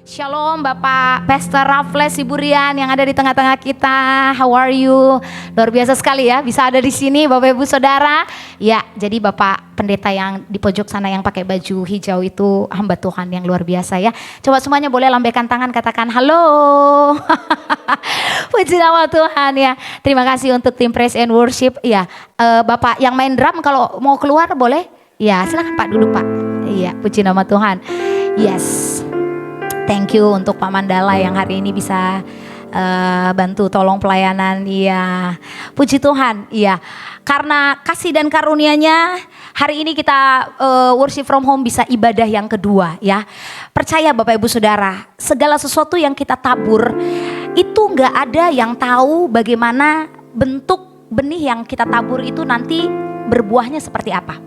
Shalom Bapak Pastor Raffles Siburian yang ada di tengah-tengah kita. How are you? Luar biasa sekali ya bisa ada di sini Bapak Ibu Saudara. Ya, jadi Bapak pendeta yang di pojok sana yang pakai baju hijau itu hamba Tuhan yang luar biasa ya. Coba semuanya boleh lambaikan tangan, katakan halo. Puji nama Tuhan ya. Terima kasih untuk tim Praise and Worship. Ya, Bapak yang main drum kalau mau keluar boleh? Ya, silakan Pak dulu Pak. Iya, puji nama Tuhan. Yes. Thank you untuk Pak Mandala yang hari ini bisa bantu tolong pelayanan. Iya, puji Tuhan. Iya, karena kasih dan karunia-Nya hari ini kita worship from home bisa ibadah yang kedua ya. Percaya Bapak Ibu Saudara, segala sesuatu yang kita tabur itu nggak ada yang tahu bagaimana bentuk benih yang kita tabur itu nanti berbuahnya seperti apa.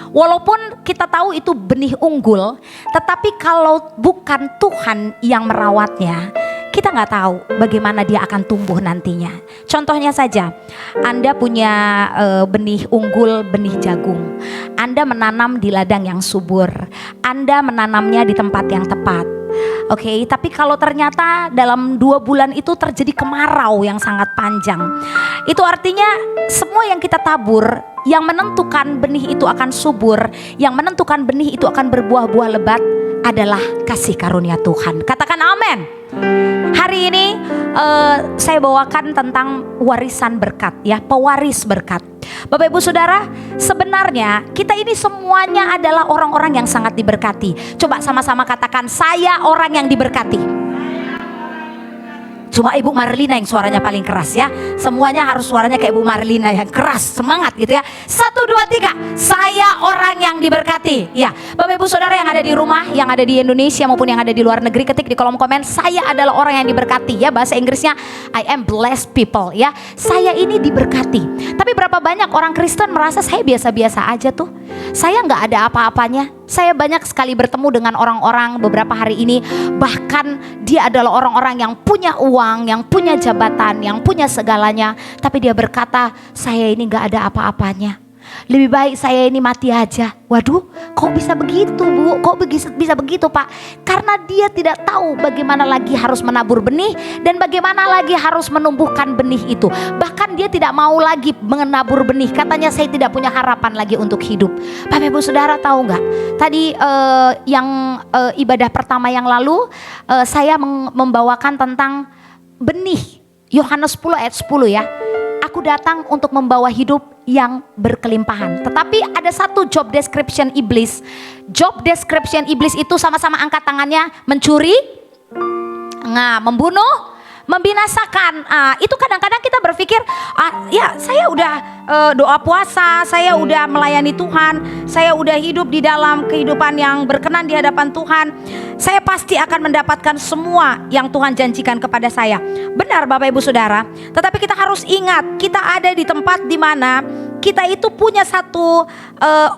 Walaupun kita tahu itu benih unggul, tetapi kalau bukan Tuhan yang merawatnya, kita nggak tahu bagaimana dia akan tumbuh nantinya. Contohnya saja, Anda punya benih unggul, benih jagung. Anda menanam di ladang yang subur. Anda menanamnya di tempat yang tepat. Oke, tapi kalau ternyata dalam 2 bulan itu terjadi kemarau yang sangat panjang, itu artinya semua yang kita tabur, yang menentukan benih itu akan subur, yang menentukan benih itu akan berbuah-buah lebat adalah kasih karunia Tuhan. Katakan amin. Hari ini saya bawakan tentang warisan berkat ya, pewaris berkat. Bapak Ibu Saudara, sebenarnya kita ini semuanya adalah orang-orang yang sangat diberkati. Coba sama-sama katakan, saya orang yang diberkati. Cuma Ibu Marlina yang suaranya paling keras ya. Semuanya harus suaranya kayak Ibu Marlina yang keras, semangat gitu ya. 1, 2, 3, saya orang yang diberkati. Ya, Bapak Ibu Saudara yang ada di rumah, yang ada di Indonesia maupun yang ada di luar negeri, ketik di kolom komen, saya adalah orang yang diberkati ya. Bahasa Inggrisnya I am blessed people ya. Saya ini diberkati. Tapi berapa banyak orang Kristen merasa saya biasa-biasa aja tuh. Saya nggak ada apa-apanya. Saya banyak sekali bertemu dengan orang-orang beberapa hari ini, bahkan dia adalah orang-orang yang punya uang, yang punya jabatan, yang punya segalanya, tapi dia berkata, saya ini gak ada apa-apanya. Lebih baik saya ini mati aja. Waduh, kok bisa begitu Bu? Kok bisa begitu Pak? Karena dia tidak tahu bagaimana lagi harus menabur benih dan bagaimana lagi harus menumbuhkan benih itu. Bahkan dia tidak mau lagi menabur benih. Katanya saya tidak punya harapan lagi untuk hidup. Bapak Ibu Saudara tahu nggak? Tadi yang ibadah pertama yang lalu saya membawakan tentang benih. Yohanes 10 ayat 10 ya. Aku datang untuk membawa hidup yang berkelimpahan. Tetapi ada satu job description iblis. Job description iblis itu sama-sama angkat tangannya, mencuri, membunuh, membinasakan. Itu kadang-kadang kita berpikir, ya saya udah doa puasa, saya udah melayani Tuhan, saya udah hidup di dalam kehidupan yang berkenan di hadapan Tuhan, saya pasti akan mendapatkan semua yang Tuhan janjikan kepada saya. Benar Bapak Ibu Saudara, tetapi kita harus ingat, kita ada di tempat di mana kita itu punya satu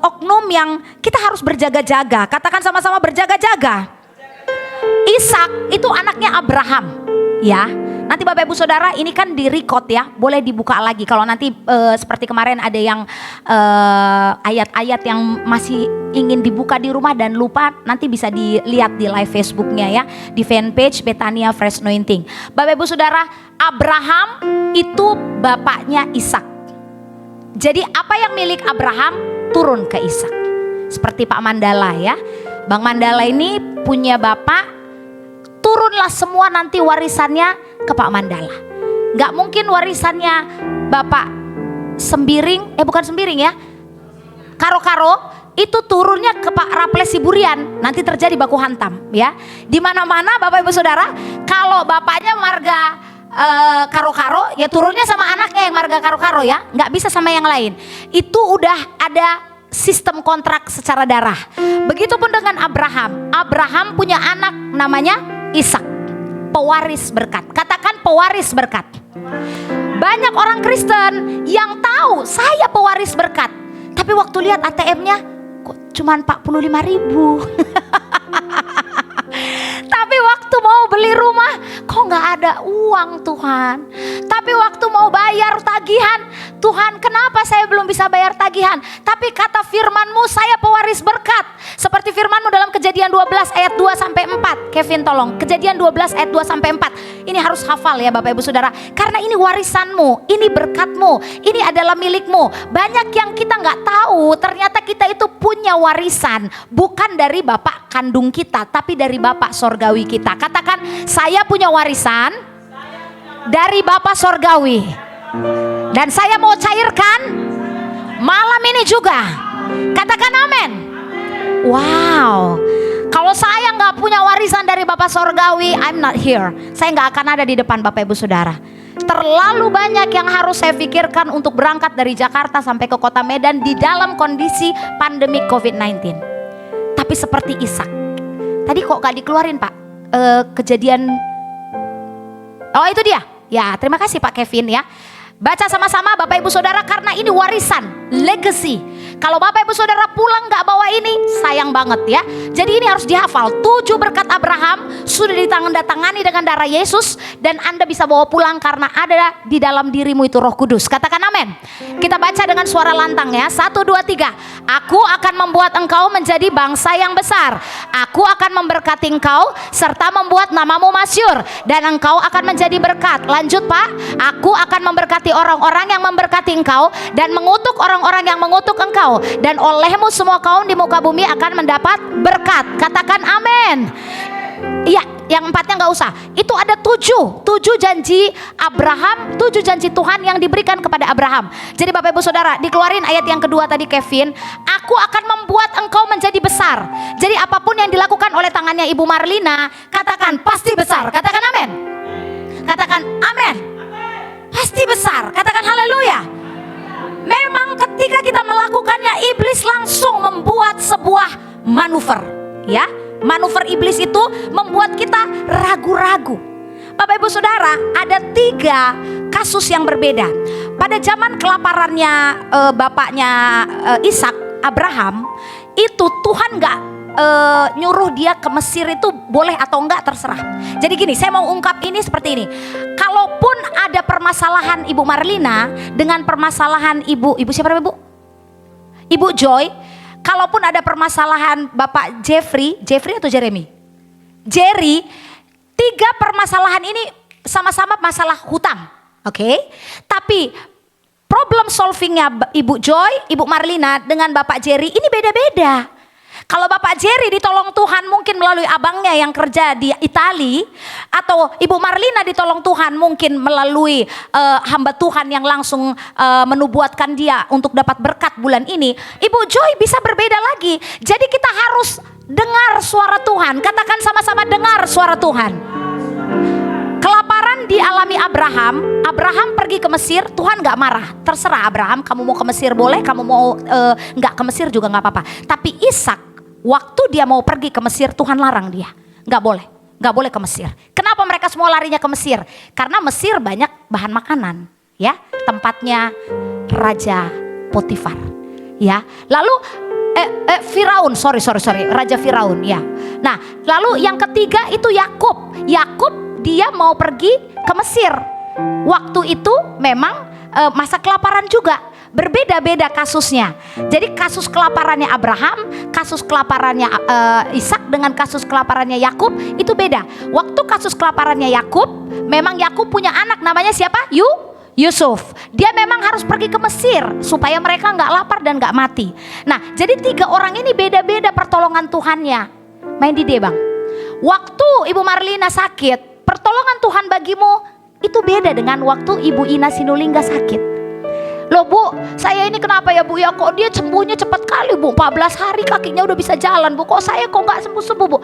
oknum yang kita harus berjaga-jaga. Katakan sama-sama, berjaga-jaga. Ishak itu anaknya Abraham. Ya, nanti Bapak Ibu Saudara ini kan di record ya, boleh dibuka lagi. Kalau nanti seperti kemarin ada yang ayat-ayat yang masih ingin dibuka di rumah dan lupa, nanti bisa dilihat di live Facebooknya ya, di fanpage Betania Fresh Anointing. Bapak Ibu Saudara, Abraham itu bapaknya Ishak. Jadi apa yang milik Abraham turun ke Ishak. Seperti Pak Mandala ya, Bang Mandala ini punya bapak, turunlah semua nanti warisannya ke Pak Mandala. Gak mungkin warisannya Bapak Sembiring, bukan Sembiring ya, Karo-Karo, itu turunnya ke Pak Raffles Siburian, nanti terjadi baku hantam ya. Di mana-mana Bapak Ibu Saudara, kalau bapaknya marga Karo-Karo, ya turunnya sama anaknya yang marga Karo-Karo ya, nggak bisa sama yang lain. Itu udah ada sistem kontrak secara darah. Begitupun dengan Abraham. Abraham punya anak namanya Ishak, pewaris berkat. Katakan pewaris berkat. Banyak orang Kristen yang tahu saya pewaris berkat, tapi waktu lihat ATM-nya kok cuma 45.000. Tapi waktu mau beli rumah kok nggak ada uang Tuhan. Tapi waktu mau bayar tagihan, Tuhan kenapa saya belum bisa bayar tagihan? Tapi kata firman-Mu saya pewaris berkat. Seperti Seperti firman-Mu dalam Kejadian 12 ayat 2 sampai 4. Kevin tolong, Kejadian 12 ayat 2 sampai 4. Ini harus hafal ya Bapak Ibu Saudara. Karena ini warisan-Mu, ini berkat-Mu, ini adalah milik-Mu. Banyak yang kita nggak tahu, ternyata kita itu punya warisan. Bukan dari bapak kandung kita, tapi dari Bapak sorgawi kita. Katakan, saya punya warisan dari Bapak sorgawi. Dan saya mau cairkan malam ini juga. Katakan amin. Wow. Kalau saya nggak punya warisan dari Bapak sorgawi, I'm not here. Saya nggak akan ada di depan Bapak Ibu Saudara. Terlalu banyak yang harus saya pikirkan untuk berangkat dari Jakarta sampai ke kota Medan di dalam kondisi pandemi COVID-19. Tapi seperti Ishak. Tadi kok gak dikeluarin Pak? Kejadian. Oh itu dia. Ya terima kasih Pak Kevin ya. Baca sama-sama Bapak Ibu Saudara, karena ini warisan, legacy. Kalau Bapak Ibu Saudara pulang gak bawa ini, sayang banget ya. Jadi ini harus dihafal. 7 berkat Abraham sudah ditandatangani dengan darah Yesus, dan Anda bisa bawa pulang karena ada di dalam dirimu itu Roh Kudus. Katakan amin. Kita baca dengan suara lantang ya. 1, 2, 3. Aku akan membuat engkau menjadi bangsa yang besar. Aku akan memberkati engkau serta membuat namamu masyhur, dan engkau akan menjadi berkat. Lanjut Pak. Aku akan memberkati orang-orang yang memberkati engkau dan mengutuk orang-orang yang mengutuk engkau, dan olehmu semua kaum di muka bumi akan mendapat berkat. Katakan amin. Iya, yang 4-nya nggak usah. Itu ada 7 janji Abraham, 7 janji Tuhan yang diberikan kepada Abraham. Jadi Bapak Ibu Saudara, dikeluarin ayat yang kedua tadi Kevin. Aku akan membuat engkau menjadi besar. Jadi apapun yang dilakukan oleh tangannya Ibu Marlina, katakan pasti besar. Katakan amin. Katakan amin. Pasti besar. Katakan haleluya. Memang ketika kita melakukannya, iblis langsung membuat sebuah manuver, ya. Manuver iblis itu membuat kita ragu-ragu. Bapak Ibu Saudara, ada 3 kasus yang berbeda. Pada zaman kelaparannya bapaknya Ishak, Abraham, itu Tuhan gak nyuruh dia ke Mesir itu boleh atau enggak terserah. Jadi gini, saya mau ungkap ini seperti ini. Kalaupun ada permasalahan Ibu Marlina dengan permasalahan Ibu siapa namanya Bu? Ibu Joy. Kalaupun ada permasalahan Bapak Jeffrey atau Jeremy? Jerry, 3 permasalahan ini sama-sama masalah hutang. Oke? Tapi problem solvingnya Ibu Joy, Ibu Marlina dengan Bapak Jerry ini beda-beda. Kalau Bapak Jerry ditolong Tuhan mungkin melalui abangnya yang kerja di Itali, atau Ibu Marlina ditolong Tuhan mungkin melalui hamba Tuhan yang langsung menubuatkan dia untuk dapat berkat bulan ini. Ibu Joy bisa berbeda lagi. Jadi kita harus dengar suara Tuhan. Katakan sama-sama, dengar suara Tuhan. Kelaparan dialami Abraham. Abraham pergi ke Mesir, Tuhan gak marah. Terserah Abraham, kamu mau ke Mesir boleh, kamu mau gak ke Mesir juga gak apa-apa. Tapi Ishak, waktu dia mau pergi ke Mesir, Tuhan larang dia. Gak boleh ke Mesir. Kenapa mereka semua larinya ke Mesir? Karena Mesir banyak bahan makanan, ya. Tempatnya Raja Potifar, ya. Lalu Firaun, sorry, Raja Firaun, ya. Nah, lalu yang ketiga itu Yakub. Yakub dia mau pergi ke Mesir. Waktu itu memang masa kelaparan juga. Berbeda-beda kasusnya. Jadi kasus kelaparannya Abraham, kasus kelaparannya Ishak dengan kasus kelaparannya Yakub itu beda. Waktu kasus kelaparannya Yakub, memang Yakub punya anak namanya siapa? Yusuf. Dia memang harus pergi ke Mesir supaya mereka nggak lapar dan nggak mati. Nah, jadi 3 orang ini beda-beda pertolongan Tuhannya. Main di Bang. Waktu Ibu Marlina sakit, pertolongan Tuhan bagimu itu beda dengan waktu Ibu Ina Sinulinga sakit. Loh Bu, saya ini kenapa ya Bu ya, kok dia sembuhnya cepat kali Bu, 14 hari kakinya udah bisa jalan Bu, kok saya kok gak sembuh-sembuh Bu.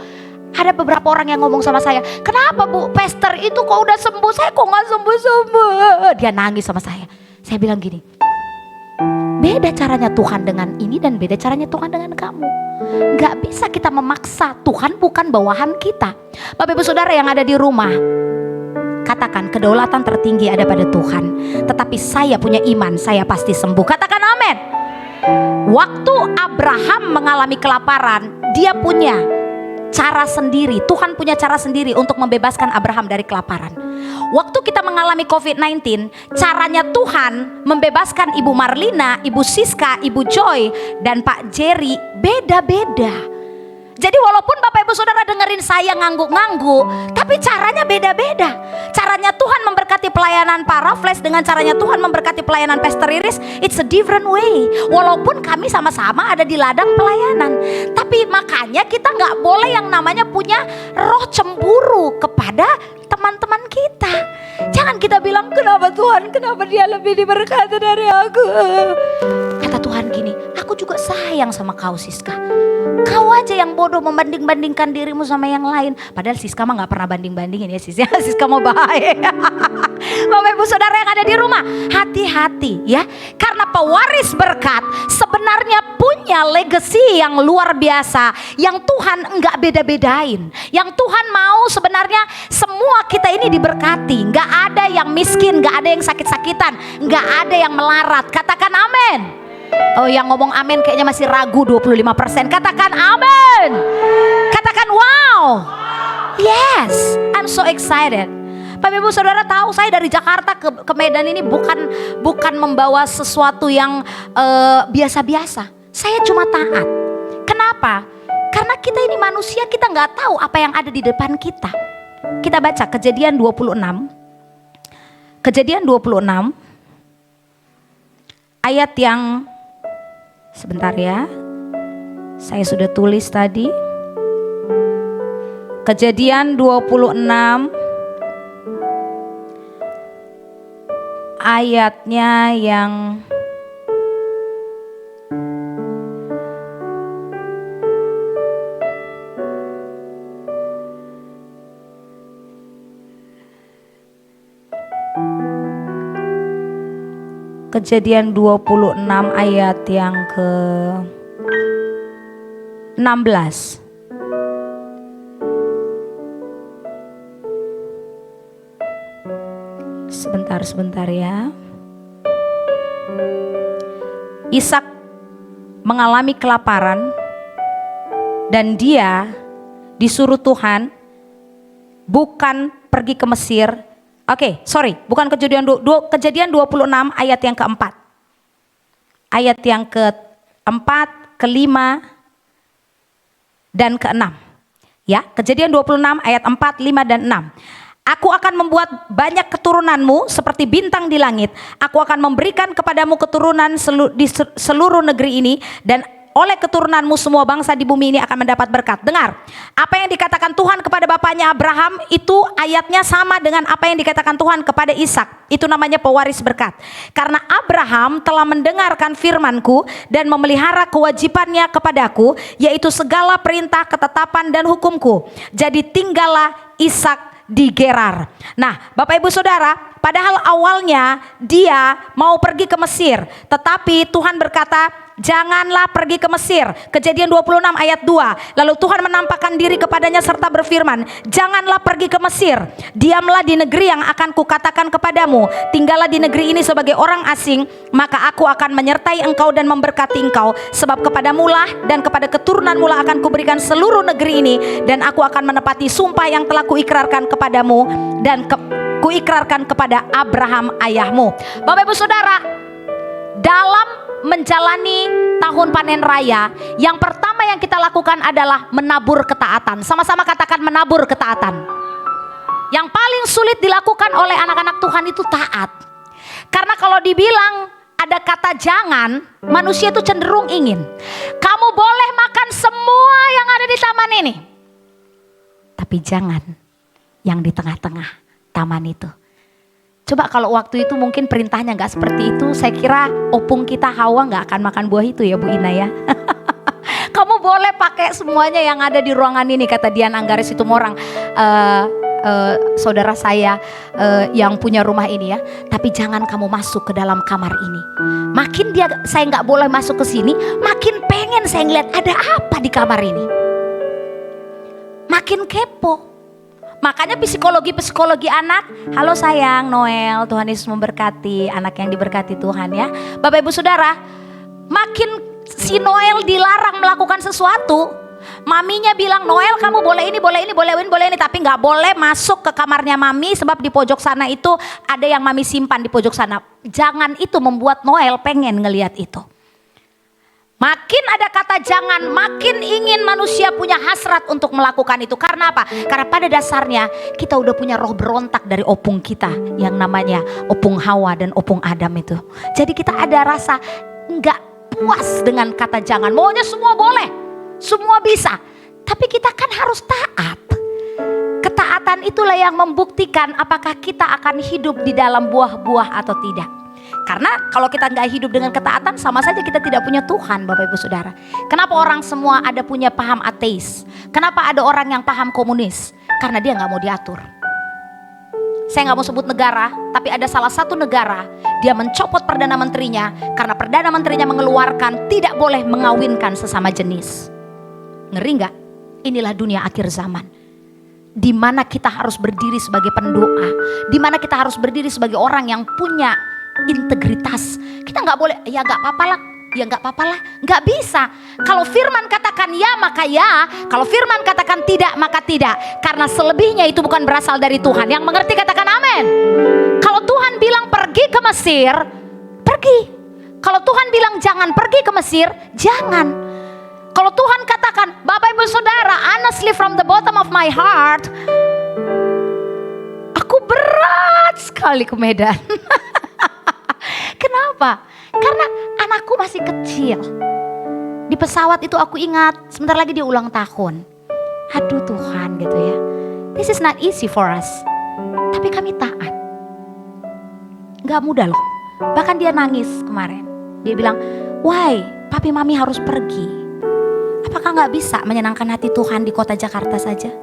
Ada beberapa orang yang ngomong sama saya, kenapa Bu, Pastor itu kok udah sembuh, saya kok gak sembuh-sembuh. Dia nangis sama saya. Saya bilang gini, beda caranya Tuhan dengan ini dan beda caranya Tuhan dengan kamu. Gak bisa kita memaksa, Tuhan bukan bawahan kita. Bapak Ibu Saudara yang ada di rumah, katakan, kedaulatan tertinggi ada pada Tuhan. Tetapi saya punya iman, saya pasti sembuh. Katakan amin. Waktu Abraham mengalami kelaparan, dia punya cara sendiri. Tuhan punya cara sendiri untuk membebaskan Abraham dari kelaparan. Waktu kita mengalami COVID-19, caranya Tuhan membebaskan Ibu Marlina, Ibu Siska, Ibu Joy, dan Pak Jerry beda-beda. Jadi walaupun Bapak Ibu Saudara dengerin saya ngangguk-ngangguk, tapi caranya beda-beda. Caranya Tuhan memberkati pelayanan para flash dengan caranya Tuhan memberkati pelayanan Pastor Iris, it's a different way. Walaupun kami sama-sama ada di ladang pelayanan, tapi makanya kita nggak boleh yang namanya punya roh cemburu kepada teman-teman kita. Jangan kita bilang, kenapa Tuhan, kenapa dia lebih diberkati dari aku. Kata Tuhan gini, aku juga sayang sama kau Siska. Kau aja yang bodoh membanding-bandingkan dirimu sama yang lain. Padahal Siska mah gak pernah banding-bandingin ya Sis. Siska mau bahaya. Bapak Ibu Saudara yang ada di rumah, hati-hati ya. Karena pewaris berkat sebenarnya punya legacy yang luar biasa, yang Tuhan enggak beda-bedain. Yang Tuhan mau sebenarnya semua kita ini diberkati. Enggak ada yang miskin, enggak ada yang sakit-sakitan, enggak ada yang melarat. Katakan amin. Oh, yang ngomong amin kayaknya masih ragu 25%. Katakan amin. Katakan wow. Yes, I'm so excited. Bapak Ibu Saudara tahu saya dari Jakarta ke Medan ini bukan membawa sesuatu yang biasa-biasa. Saya cuma taat. Kenapa? Karena kita ini manusia, kita nggak tahu apa yang ada di depan kita. Kita baca Kejadian 26. Kejadian 26 ayat yang sebentar ya, saya sudah tulis tadi. Kejadian 26 ayatnya yang Kejadian 26 ayat yang ke 16. Sebentar ya. Ishak mengalami kelaparan dan dia disuruh Tuhan bukan pergi ke Mesir. Bukan Kejadian 26 ayat yang keempat. Ayat yang keempat, kelima, dan keenam. Ya, Kejadian 26 ayat 4, 5, dan 6. Aku akan membuat banyak keturunanmu seperti bintang di langit. Aku akan memberikan kepadamu keturunan di seluruh negeri ini, dan oleh keturunanmu semua bangsa di bumi ini akan mendapat berkat. Dengar, apa yang dikatakan Tuhan kepada bapaknya Abraham itu ayatnya sama dengan apa yang dikatakan Tuhan kepada Ishak. Itu namanya pewaris berkat. Karena Abraham telah mendengarkan firmanku dan memelihara kewajibannya kepadaku, yaitu segala perintah, ketetapan, dan hukumku. Jadi tinggallah Ishak di Gerar. Nah, Bapak Ibu Saudara, padahal awalnya dia mau pergi ke Mesir, tetapi Tuhan berkata, janganlah pergi ke Mesir. Kejadian 26 ayat 2. Lalu Tuhan menampakkan diri kepadanya serta berfirman, janganlah pergi ke Mesir. Diamlah di negeri yang akan kukatakan kepadamu. Tinggallah di negeri ini sebagai orang asing, maka aku akan menyertai engkau dan memberkati engkau. Sebab kepadamulah dan kepada keturunanmulah akan kuberikan seluruh negeri ini, dan aku akan menepati sumpah yang telah kuikrarkan kepadamu dan kuikrarkan kepada Abraham ayahmu. Bapak Ibu Saudara, dalam menjalani tahun panen raya, yang pertama yang kita lakukan adalah menabur ketaatan. Sama-sama katakan menabur ketaatan. Yang paling sulit dilakukan oleh anak-anak Tuhan itu taat. Karena kalau dibilang ada kata jangan, manusia itu cenderung ingin. Kamu boleh makan semua yang ada di taman ini, tapi jangan yang di tengah-tengah taman itu. Coba kalau waktu itu mungkin perintahnya gak seperti itu, saya kira opung kita Hawa gak akan makan buah itu ya Bu Ina ya. Kamu boleh pakai semuanya yang ada di ruangan ini, kata Dian Anggaris itu orang saudara saya yang punya rumah ini ya. Tapi jangan kamu masuk ke dalam kamar ini. Makin saya gak boleh masuk ke sini, makin pengen saya ngeliat ada apa di kamar ini. Makin kepo. Makanya psikologi anak, halo sayang Noel, Tuhan Yesus memberkati, anak yang diberkati Tuhan ya. Bapak Ibu Saudara, makin si Noel dilarang melakukan sesuatu, maminya bilang, Noel kamu boleh ini, boleh ini, tapi gak boleh masuk ke kamarnya mami, sebab di pojok sana itu ada yang mami simpan di pojok sana. Jangan itu membuat Noel pengen ngelihat itu. Makin ada kata jangan, makin ingin manusia punya hasrat untuk melakukan itu. Karena apa? Karena pada dasarnya kita udah punya roh berontak dari opung kita yang namanya opung Hawa dan opung Adam itu. Jadi kita ada rasa nggak puas dengan kata jangan. Maunya semua boleh, semua bisa. Tapi kita kan harus taat. Ketaatan itulah yang membuktikan apakah kita akan hidup di dalam buah-buah atau tidak. Karena kalau kita nggak hidup dengan ketaatan, sama saja kita tidak punya Tuhan, Bapak Ibu Saudara. Kenapa orang semua ada punya paham ateis? Kenapa ada orang yang paham komunis? Karena dia nggak mau diatur. Saya nggak mau sebut negara, tapi ada salah satu negara, dia mencopot Perdana Menterinya karena Perdana Menterinya mengeluarkan tidak boleh mengawinkan sesama jenis. Ngeri nggak? Inilah dunia akhir zaman. Di mana kita harus berdiri sebagai pendoa, di mana kita harus berdiri sebagai orang yang punya integritas. Kita nggak boleh, ya nggak apa-apa lah, ya nggak apa-apa lah, nggak bisa. Kalau firman katakan ya maka ya, kalau firman katakan tidak maka tidak. Karena selebihnya itu bukan berasal dari Tuhan. Yang mengerti katakan amin. Kalau Tuhan bilang pergi ke Mesir, pergi. Kalau Tuhan bilang jangan pergi ke Mesir, jangan. Kalau Tuhan katakan, Bapak Ibu Saudara, honestly from the bottom of my heart, aku berat sekali ke Medan. Kenapa? Karena anakku masih kecil. Di pesawat itu aku ingat, sebentar lagi dia ulang tahun. Aduh Tuhan gitu ya. This is not easy for us. Tapi kami taat. Gak mudah loh. Bahkan dia nangis kemarin. Dia bilang, why papi mami harus pergi? Apakah gak bisa menyenangkan hati Tuhan di kota Jakarta saja?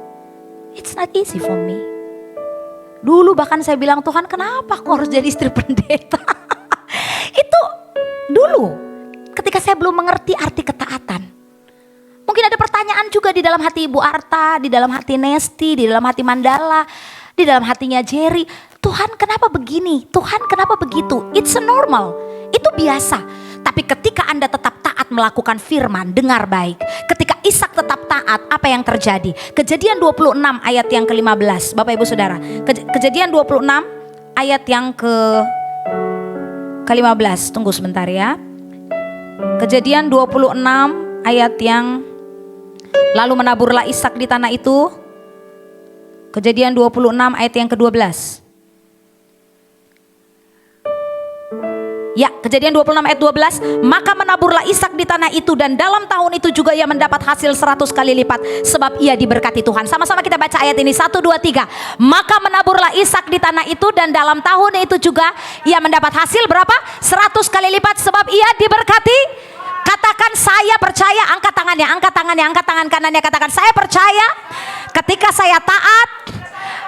It's not easy for me. Dulu bahkan saya bilang, Tuhan kenapa aku harus jadi istri pendeta? Itu dulu ketika saya belum mengerti arti ketaatan. Mungkin ada pertanyaan juga di dalam hati Ibu Arta, di dalam hati Nesti, di dalam hati Mandala, di dalam hatinya Jerry. Tuhan kenapa begini? Tuhan kenapa begitu? It's a normal, itu biasa. Tapi ketika Anda tetap taat melakukan firman, dengar baik. Ketika Ishak tetap taat, apa yang terjadi? Kejadian 26 ayat yang ke-15, Bapak Ibu Saudara. Kejadian 26 ayat yang ke-15, tunggu sebentar ya. Kejadian 26 ayat yang, lalu menaburlah Ishak di tanah itu. Kejadian 26 ayat yang ke-12. Ya, Kejadian 26 ayat 12, maka menaburlah Ishak di tanah itu dan dalam tahun itu juga ia mendapat hasil 100 kali lipat sebab ia diberkati Tuhan. Sama-sama kita baca ayat ini, 1, 2, 3. Maka menaburlah Ishak di tanah itu dan dalam tahun itu juga ia mendapat hasil berapa? 100 kali lipat sebab ia diberkati. Katakan saya percaya, angkat tangannya, angkat tangannya, angkat tangan kanannya, katakan saya percaya ketika saya taat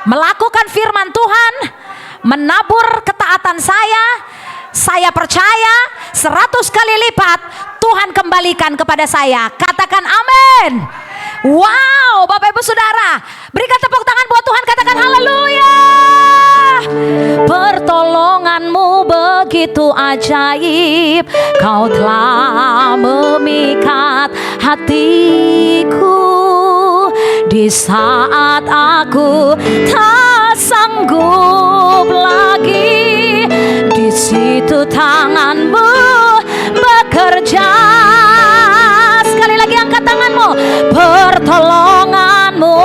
melakukan firman Tuhan, menabur ketaatan saya percaya 100 kali lipat Tuhan kembalikan kepada saya. Katakan amin. Wow, Bapak Ibu Saudara, berikan tepuk tangan buat Tuhan, katakan haleluya. Pertolonganmu begitu ajaib, kau telah memikat hatiku di saat aku tak sanggup lagi. Di situ tanganmu bekerja. Sekali lagi angkat tanganmu. Pertolonganmu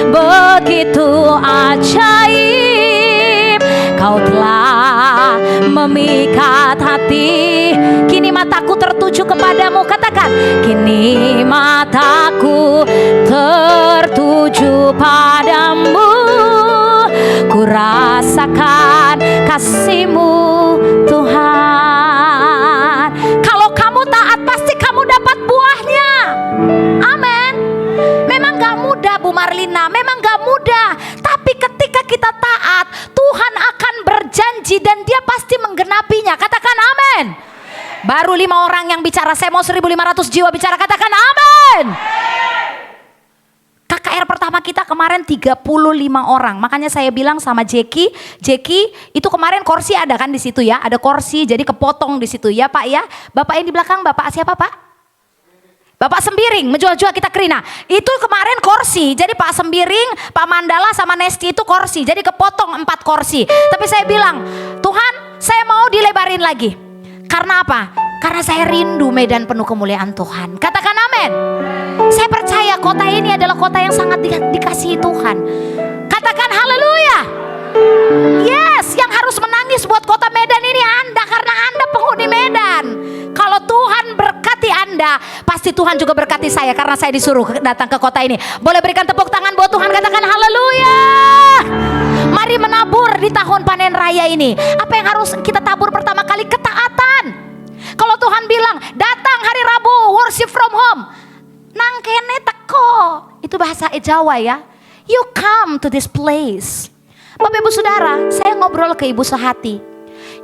begitu ajaib, kau telah memikat hati. Kini mataku tertuju kepadamu, katakan kini mataku tertuju padamu. Ku rasakan kasih-Mu Tuhan. Kalau kamu taat pasti kamu dapat buahnya. Amin. Memang gak mudah Bu Marlina, memang gak mudah. Tapi ketika kita taat, Tuhan akan berjanji dan Dia pasti menggenapinya. Katakan amin. Baru 5 orang yang bicara, saya mau 1.500 jiwa bicara, katakan amin. KKR pertama kita kemarin 35 orang. Makanya saya bilang sama Jeki itu kemarin kursi ada kan di situ ya, ada kursi jadi kepotong di situ ya Pak ya. Bapak yang di belakang, Bapak siapa Pak? Bapak Sembiring, menjual-jual kita Krina. Itu kemarin kursi, jadi Pak Sembiring, Pak Mandala sama Nesti itu kursi, jadi kepotong 4 kursi. Tapi saya bilang, Tuhan saya mau dilebarin lagi. Karena apa? Karena saya rindu medan penuh kemuliaan Tuhan. Katakan amin. Saya percaya kota ini adalah kota yang sangat dikasihi Tuhan. Katakan haleluya. Yes, yang harus menangis buat kota Medan ini Anda, karena Anda penghuni Medan. Kalau Tuhan berkati Anda, pasti Tuhan juga berkati saya, karena saya disuruh datang ke kota ini. Boleh berikan tepuk tangan buat Tuhan, katakan haleluya. Mari menabur di tahun panen raya ini. Apa yang harus kita tabur pertama kali? Ketaatan. Kalau Tuhan bilang datang hari Rabu worship from home, nang kene teko, itu bahasa Jawa ya. You come to this place. Bapak Ibu Saudara, saya ngobrol ke Ibu sehati.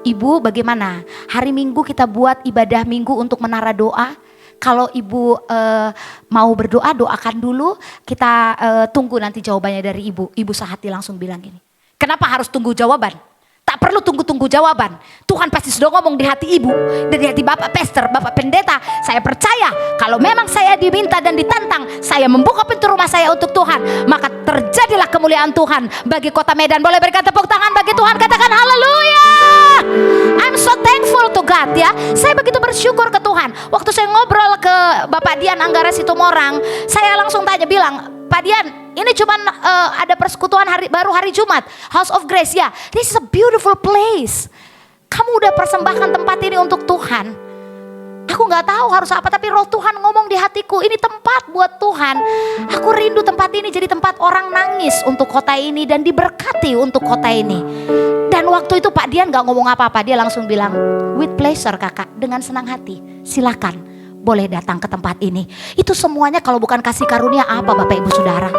Ibu, bagaimana hari Minggu kita buat ibadah Minggu untuk menara doa? Kalau Ibu mau berdoa, doakan dulu. Kita tunggu nanti jawabannya dari Ibu. Ibu sehati langsung bilang gini, kenapa harus tunggu jawaban? Tak perlu tunggu-tunggu jawaban. Tuhan pasti sudah ngomong di hati ibu, dan di hati Bapak Pastor, Bapak Pendeta. Saya percaya kalau memang saya diminta dan ditantang, saya membuka pintu rumah saya untuk Tuhan, maka terjadilah kemuliaan Tuhan bagi kota Medan. Boleh berikan tepuk tangan bagi Tuhan, katakan haleluya. I'm so thankful to God ya. Saya begitu bersyukur ke Tuhan. Waktu saya ngobrol ke Bapak Dian Anggara Situmorang, saya langsung tanya, bilang, Pak Dian, ini cuman ada persekutuan baru hari Jumat, House of Grace ya. This is a beautiful place. Kamu udah persembahkan tempat ini untuk Tuhan. Aku nggak tahu harus apa, tapi Roh Tuhan ngomong di hatiku, ini tempat buat Tuhan. Aku rindu tempat ini jadi tempat orang nangis untuk kota ini dan diberkati untuk kota ini. Dan waktu itu Pak Dian nggak ngomong apa-apa, dia langsung bilang, with pleasure kakak, dengan senang hati, silakan. Boleh datang ke tempat ini. Itu semuanya kalau bukan kasih karunia apa Bapak Ibu Saudara?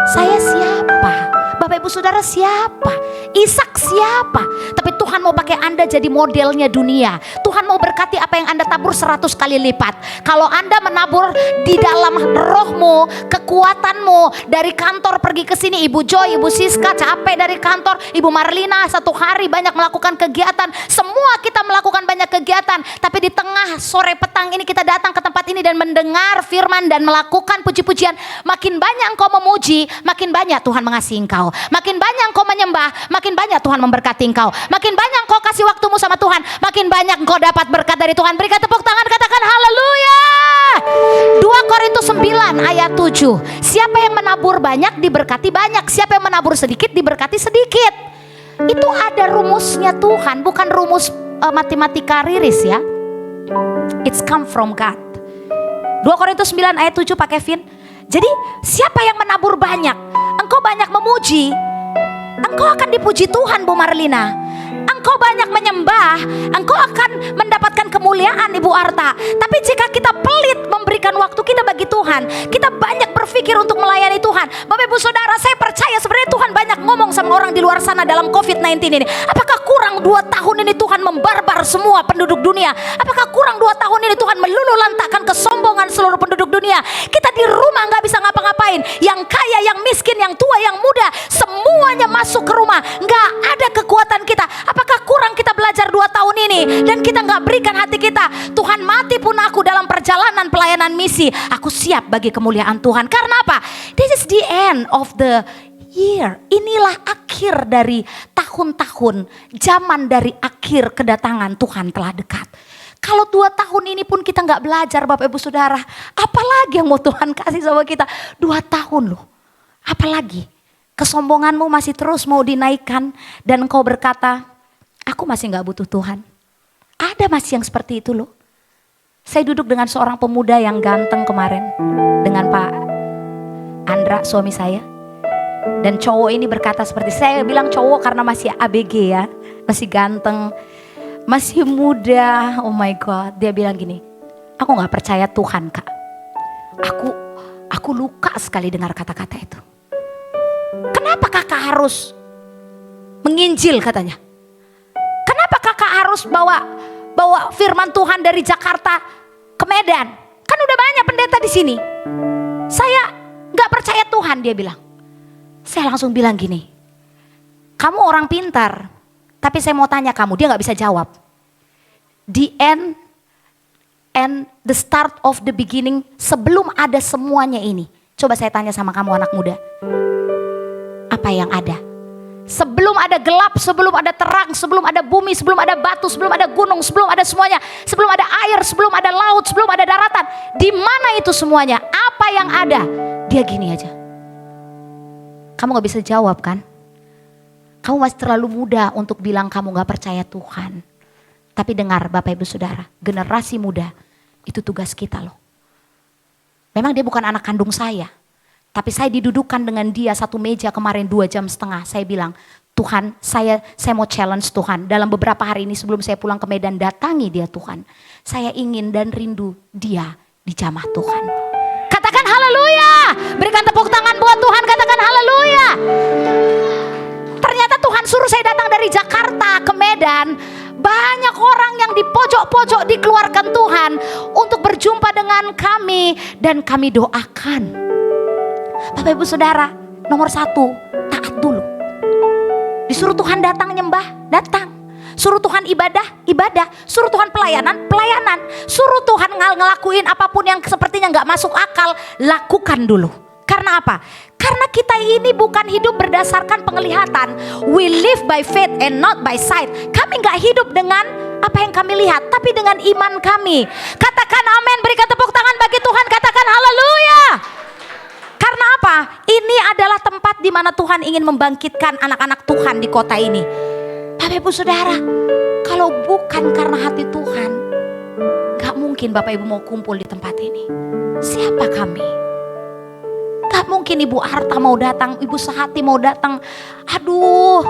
Saya siapa? Bapak Ibu Saudara siapa? Ishak siapa? Tapi Tuhan mau pakai Anda jadi modelnya dunia. Tuhan mau berkati apa yang Anda tabur 100 kali lipat. Kalau Anda menabur di dalam rohmu, kekuatanmu, dari kantor pergi ke sini, Ibu Joy, Ibu Siska capek dari kantor, Ibu Marlina satu hari banyak melakukan kegiatan. Semua kita melakukan banyak kegiatan, tapi di tengah sore petang ini kita datang ke tempat ini dan mendengar firman dan melakukan puji-pujian. Makin banyak engkau memuji, makin banyak Tuhan mengasihi engkau. Makin banyak engkau menyembah, makin banyak Tuhan memberkati engkau. Makin banyak engkau kasih waktumu sama Tuhan, makin banyak engkau dapat berkat dari Tuhan. Berikan tepuk tangan, katakan haleluya. 2 Korintus 9 ayat 7. Siapa yang menabur banyak diberkati banyak, siapa yang menabur sedikit diberkati sedikit. Itu ada rumusnya Tuhan, bukan rumus matematika riris ya. It's come from God. 2 Korintus 9 ayat 7 Pak Kevin. Jadi siapa yang menabur banyak, engkau banyak memuji, engkau akan dipuji Tuhan Bu Marlina. Engkau banyak menyembah, engkau akan mendapatkan kemuliaan Ibu Arta. Tapi jika kita pelit memberikan waktu kita bagi Tuhan, kita banyak berpikir untuk melayani Tuhan. Bapak Ibu Saudara, saya percaya sebenarnya Tuhan banyak ngomong sama orang di luar sana dalam COVID-19 ini. Apakah kurang 2 tahun ini Tuhan membarbar semua penduduk dunia? Apakah kurang 2 tahun ini Tuhan meluluhlantakkan kesombongan seluruh penduduk dunia? Kita di rumah gak bisa ngapa-ngapain. Yang kaya, yang miskin, yang tua, yang muda, semuanya masuk ke rumah. Gak ada kekuatan kita. Apakah kurang kita belajar 2 tahun ini dan kita gak berikan hati kita? Tuhan, mati pun aku dalam perjalanan pelayanan misi, aku siap bagi kemuliaan Tuhan. Karena apa? This is the end of the year. Inilah akhir dari tahun-tahun, zaman dari akhir kedatangan Tuhan telah dekat. Kalau 2 tahun ini pun kita gak belajar Bapak Ibu Saudara, apalagi yang mau Tuhan kasih sama kita? 2 tahun loh, apalagi? Kesombonganmu masih terus mau dinaikkan dan engkau berkata, aku masih gak butuh Tuhan. Ada masih yang seperti itu loh. Saya duduk dengan seorang pemuda yang ganteng kemarin, dengan Pak Andra suami saya. Dan cowok ini berkata seperti, saya bilang cowok karena masih ABG ya, masih ganteng, masih muda. Oh my God, dia bilang gini, aku gak percaya Tuhan kak. Aku luka sekali dengar kata-kata itu. Kenapa kakak harus menginjil katanya? Kenapa kakak harus bawa firman Tuhan dari Jakarta ke Medan? Kan udah banyak pendeta di sini. Saya nggak percaya Tuhan, dia bilang. Saya langsung bilang gini, kamu orang pintar, tapi saya mau tanya kamu, dia nggak bisa jawab. The end and the start of the beginning, sebelum ada semuanya ini. Coba saya tanya sama kamu anak muda. Apa yang ada? Sebelum ada gelap, sebelum ada terang, sebelum ada bumi, sebelum ada batu, sebelum ada gunung, sebelum ada semuanya, sebelum ada air, sebelum ada laut, sebelum ada daratan. Di mana itu semuanya? Apa yang ada? Dia gini aja. Kamu gak bisa jawab kan? Kamu masih terlalu muda untuk bilang kamu gak percaya Tuhan. Tapi dengar Bapak Ibu Saudara, generasi muda itu tugas kita loh. Memang dia bukan anak kandung saya. Tapi saya didudukan dengan dia satu meja kemarin 2,5 jam. Saya bilang, Tuhan saya mau challenge Tuhan. Dalam beberapa hari ini sebelum saya pulang ke Medan, datangi dia Tuhan. Saya ingin dan rindu dia di jamah Tuhan. Katakan haleluya. Berikan tepuk tangan buat Tuhan, katakan haleluya. Ternyata Tuhan suruh saya datang dari Jakarta ke Medan. Banyak orang yang di pojok-pojok dikeluarkan Tuhan untuk berjumpa dengan kami. Dan kami doakan. Bapak Ibu Saudara, nomor 1, taat dulu. Disuruh Tuhan datang nyembah, datang. Suruh Tuhan ibadah, ibadah. Suruh Tuhan pelayanan, pelayanan. Suruh Tuhan ngelakuin apapun yang sepertinya gak masuk akal, lakukan dulu. Karena apa? Karena kita ini bukan hidup berdasarkan penglihatan. We live by faith and not by sight. Kami gak hidup dengan apa yang kami lihat, tapi dengan iman kami. Katakan amin, berikan tepuk tangan bagi Tuhan, katakan haleluya. Karena apa? Ini adalah tempat di mana Tuhan ingin membangkitkan anak-anak Tuhan di kota ini. Bapak Ibu Saudara, kalau bukan karena hati Tuhan, gak mungkin Bapak Ibu mau kumpul di tempat ini. Siapa kami? Gak mungkin Ibu Arta mau datang, Ibu Sehati mau datang. Aduh,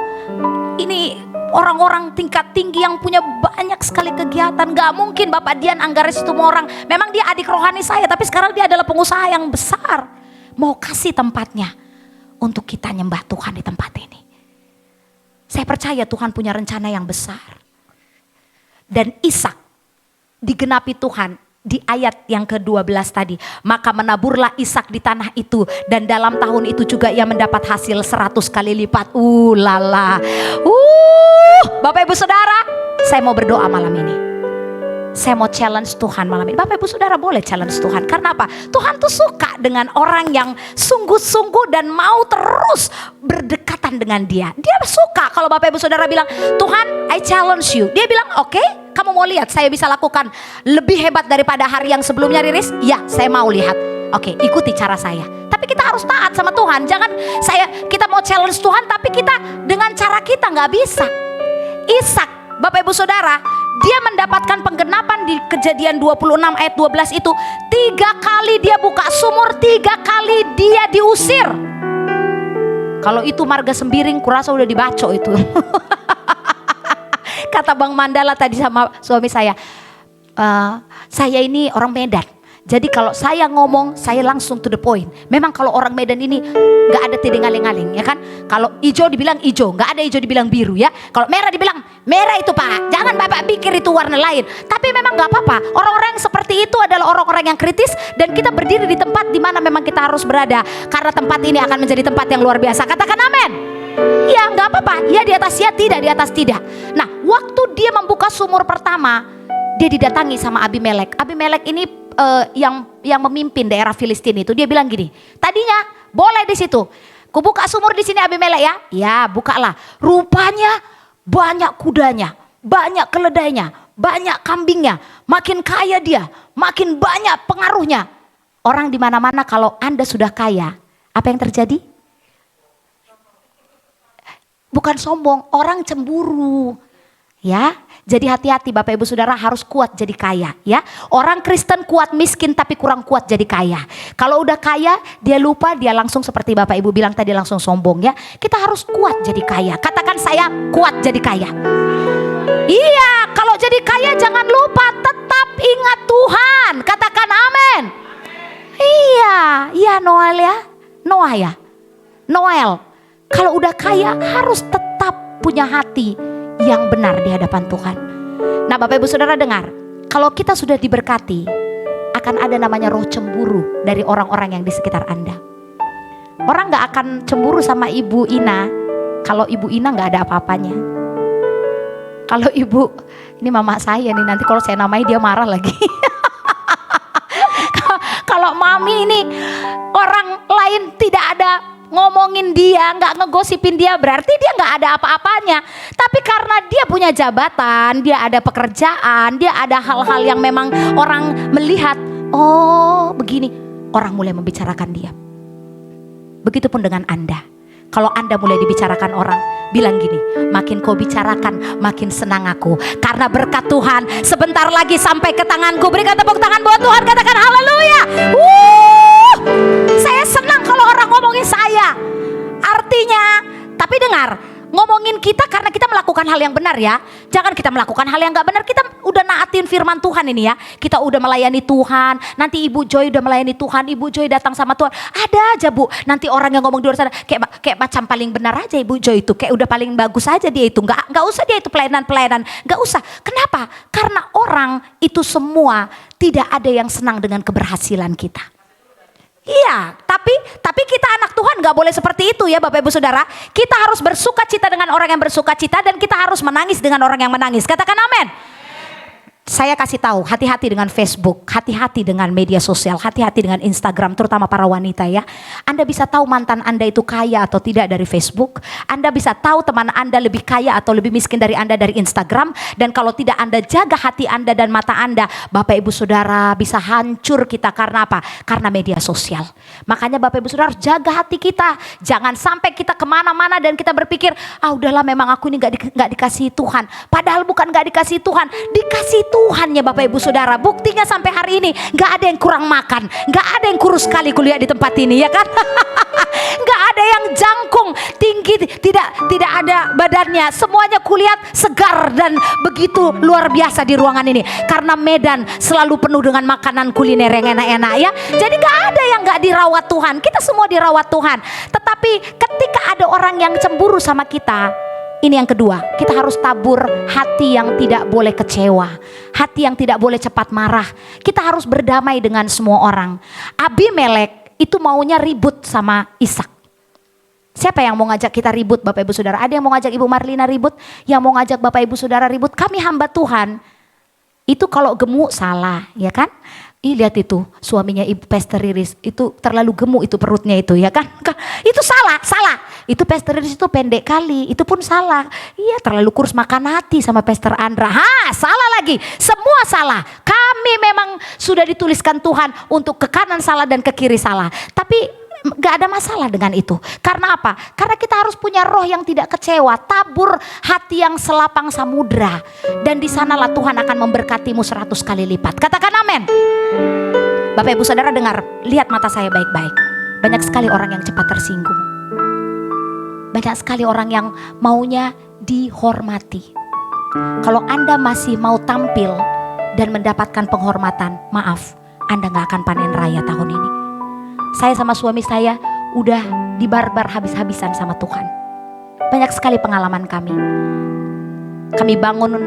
ini orang-orang tingkat tinggi yang punya banyak sekali kegiatan. Gak mungkin Bapak Dian Anggaris itu orang. Memang dia adik rohani saya, tapi sekarang dia adalah pengusaha yang besar. Mau kasih tempatnya untuk kita nyembah Tuhan di tempat ini. Saya percaya Tuhan punya rencana yang besar. Dan Ishak digenapi Tuhan di ayat yang ke-12 tadi. Maka menaburlah Ishak di tanah itu. Dan dalam tahun itu juga ia mendapat hasil 100 kali lipat. Lala. Bapak Ibu Saudara, saya mau berdoa malam ini. Saya mau challenge Tuhan malam ini. Bapak Ibu Saudara boleh challenge Tuhan. Karena apa? Tuhan tuh suka dengan orang yang sungguh-sungguh dan mau terus berdekatan dengan dia. Dia suka kalau Bapak Ibu Saudara bilang, Tuhan I challenge you. Dia bilang oke, kamu mau lihat saya bisa lakukan lebih hebat daripada hari yang sebelumnya Riris? Ya, saya mau lihat. Oke, ikuti cara saya. Tapi kita harus taat sama Tuhan. Jangan kita mau challenge Tuhan tapi kita dengan cara kita gak bisa. Ishak, Bapak Ibu Saudara, dia mendapatkan penggenapan di Kejadian 26 ayat 12 itu. 3 kali dia buka sumur, 3 kali dia diusir. Kalau itu marga sembiring kurasa udah dibacok itu. Kata Bang Mandala tadi sama suami saya ini orang Medan. Jadi kalau saya ngomong, saya langsung to the point. Memang kalau orang Medan ini gak ada tidak ngaling-ngaling ya kan. Kalau hijau dibilang hijau, gak ada hijau dibilang biru ya. Kalau merah dibilang merah itu Pak. Jangan Bapak pikir itu warna lain. Tapi memang gak apa-apa. Orang-orang yang seperti itu adalah orang-orang yang kritis. Dan kita berdiri di tempat di mana memang kita harus berada. Karena tempat ini akan menjadi tempat yang luar biasa. Katakan amin. Ya gak apa-apa. Ya di atas ya, tidak di atas tidak. Nah waktu dia membuka sumur pertama, dia didatangi sama Abimelek. Abimelek ini yang memimpin daerah Filistin itu. Dia bilang gini, tadinya boleh di situ. Kubuka sumur di sini Abimelek ya. Ya bukalah. Rupanya banyak kudanya, banyak keledainya, banyak kambingnya. Makin kaya dia, makin banyak pengaruhnya. Orang di mana-mana kalau Anda sudah kaya, apa yang terjadi? Bukan sombong, orang cemburu. Ya, jadi hati-hati Bapak Ibu Saudara, harus kuat jadi kaya ya. Orang Kristen kuat miskin tapi kurang kuat jadi kaya. Kalau udah kaya dia lupa, dia langsung seperti Bapak Ibu bilang tadi langsung sombong ya. Kita harus kuat jadi kaya. Katakan saya kuat jadi kaya. Iya, kalau jadi kaya jangan lupa tetap ingat Tuhan. Katakan amin. Iya Noel ya. Noah ya. Noel. Kalau udah kaya harus tetap punya hati yang benar di hadapan Tuhan. Nah Bapak Ibu Saudara dengar, kalau kita sudah diberkati, akan ada namanya roh cemburu dari orang-orang yang di sekitar Anda. Orang gak akan cemburu sama Ibu Ina kalau Ibu Ina gak ada apa-apanya. Kalau Ibu, ini mama saya nih, nanti kalau saya namai dia marah lagi. Kalau mami ini orang lain tidak ada ngomongin dia, nggak ngegosipin dia, berarti dia nggak ada apa-apanya. Tapi karena dia punya jabatan, dia ada pekerjaan, dia ada hal-hal yang memang orang melihat, oh begini, orang mulai membicarakan dia. Begitupun dengan Anda. Kalau Anda mulai dibicarakan orang, bilang gini, makin kau bicarakan, makin senang aku. Karena berkat Tuhan sebentar lagi sampai ke tanganku. Berikan tepuk tangan buat Tuhan, katakan haleluya. Saya senang kalau orang ngomongin saya. Artinya, tapi dengar, ngomongin kita karena kita melakukan hal yang benar ya. Jangan kita melakukan hal yang gak benar. Kita udah naatin firman Tuhan ini ya. Kita udah melayani Tuhan. Nanti Ibu Joy udah melayani Tuhan. Ibu Joy datang sama Tuhan. Ada aja Bu. Nanti orang yang ngomong di luar sana kayak macam paling benar aja Ibu Joy itu. Kayak udah paling bagus aja dia itu. Gak usah dia itu pelayanan. Gak usah. Kenapa? Karena orang itu semua tidak ada yang senang dengan keberhasilan kita. Iya, tapi kita anak Tuhan gak boleh seperti itu ya Bapak Ibu Saudara. Kita harus bersuka cita dengan orang yang bersuka cita, dan kita harus menangis dengan orang yang menangis. Katakan amin. Saya kasih tahu, hati-hati dengan Facebook, hati-hati dengan media sosial, hati-hati dengan Instagram, terutama para wanita ya. Anda bisa tahu mantan Anda itu kaya atau tidak dari Facebook. Anda bisa tahu teman Anda lebih kaya atau lebih miskin dari Anda dari Instagram. Dan kalau tidak Anda jaga hati Anda dan mata Anda, Bapak Ibu Saudara, bisa hancur kita karena apa? Karena media sosial. Makanya Bapak Ibu Saudara harus jaga hati kita. Jangan sampai kita kemana-mana dan kita berpikir, udahlah memang aku ini gak dikasih Tuhan. Padahal bukan gak dikasih Tuhan, dikasih Tuhan ya Bapak Ibu Saudara. Buktinya sampai hari ini gak ada yang kurang makan, gak ada yang kurus sekali kuliah di tempat ini ya kan. Gak ada yang jangkung tinggi, tidak ada badannya. Semuanya kulihat segar dan begitu luar biasa di ruangan ini. Karena Medan selalu penuh dengan makanan kuliner yang enak-enak ya. Jadi gak ada yang gak dirawat Tuhan. Kita semua dirawat Tuhan. Tetapi ketika ada orang yang cemburu sama kita, ini yang kedua, kita harus tabur hati yang tidak boleh kecewa, hati yang tidak boleh cepat marah. Kita harus berdamai dengan semua orang. Abimelek itu maunya ribut sama Ishak. Siapa yang mau ngajak kita ribut Bapak Ibu Saudara? Ada yang mau ngajak Ibu Marlina ribut? Yang mau ngajak Bapak Ibu Saudara ribut? Kami hamba Tuhan. Itu kalau gemuk salah ya kan? Lihat itu suaminya Ibu Pastor Riris itu terlalu gemuk itu perutnya itu ya kan? Itu salah. Itu Pastor Riris itu pendek kali, itu pun salah. Iya terlalu kurus makan hati sama Pastor Andra. Salah lagi. Semua salah. Kami memang sudah dituliskan Tuhan untuk ke kanan salah dan ke kiri salah. Tapi gak ada masalah dengan itu. Karena apa? Karena kita harus punya roh yang tidak kecewa. Tabur hati yang selapang samudra. Dan di sanalah Tuhan akan memberkatimu 100 kali lipat. Katakan amin. Bapak Ibu Saudara dengar, lihat mata saya baik-baik. Banyak sekali orang yang cepat tersinggung. Banyak sekali orang yang maunya dihormati. Kalau Anda masih mau tampil dan mendapatkan penghormatan, maaf, Anda gak akan panen raya tahun ini. Saya sama suami saya udah dibarbar habis-habisan sama Tuhan. Banyak sekali pengalaman kami. Kami bangun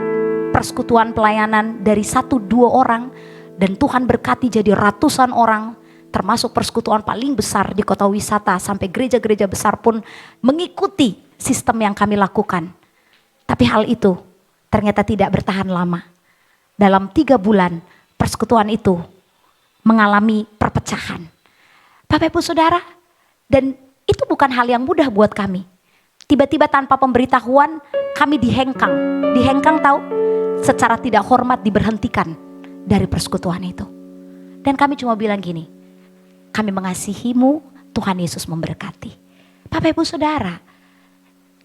persekutuan pelayanan dari 1-2 orang. Dan Tuhan berkati jadi ratusan orang. Termasuk persekutuan paling besar di kota wisata. Sampai gereja-gereja besar pun mengikuti sistem yang kami lakukan. Tapi hal itu ternyata tidak bertahan lama. Dalam 3 bulan persekutuan itu mengalami perpecahan. Bapak Ibu Saudara, dan itu bukan hal yang mudah buat kami. Tiba-tiba tanpa pemberitahuan kami dihengkang. Dihengkang tahu? Secara tidak hormat diberhentikan dari persekutuan itu. Dan kami cuma bilang gini, kami mengasihimu, Tuhan Yesus memberkati. Bapak Ibu Saudara,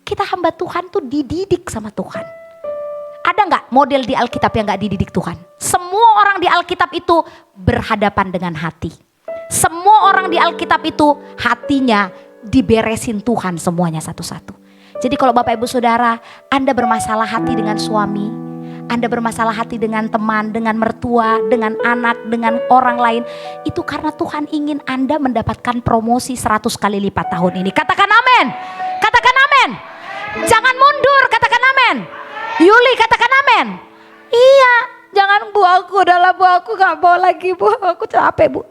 kita hamba Tuhan tuh dididik sama Tuhan. Ada gak model di Alkitab yang gak dididik Tuhan? Semua orang di Alkitab itu berhadapan dengan hati. Semua orang di Alkitab itu hatinya diberesin Tuhan semuanya satu-satu. Jadi kalau Bapak Ibu Saudara, Anda bermasalah hati dengan suami, Anda bermasalah hati dengan teman, dengan mertua, dengan anak, dengan orang lain, itu karena Tuhan ingin Anda mendapatkan promosi 100 kali lipat tahun ini. Katakan amin. Katakan amin. Jangan mundur, katakan amin. Yuli katakan amin. Iya, jangan Bu, aku udahlah Bu, aku gak mau lagi Bu, aku capek Bu.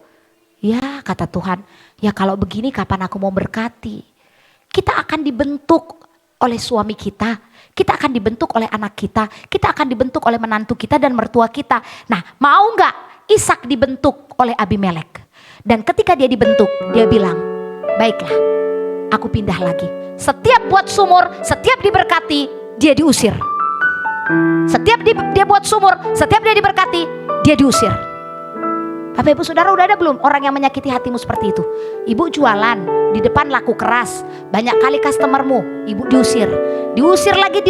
Ya kata Tuhan, ya kalau begini kapan aku mau berkati? Kita akan dibentuk oleh suami kita, kita akan dibentuk oleh anak kita akan dibentuk oleh menantu kita dan mertua kita. Nah mau gak Ishak dibentuk oleh Abimelek? Dan ketika dia dibentuk, dia bilang, baiklah aku pindah lagi. Setiap buat sumur, setiap diberkati, dia diusir. Setiap dia buat sumur, setiap dia diberkati, dia diusir. Bapak Ibu Saudara, udah ada belum orang yang menyakiti hatimu seperti itu? Ibu jualan, di depan laku keras, banyak kali customermu, ibu diusir. Diusir lagi.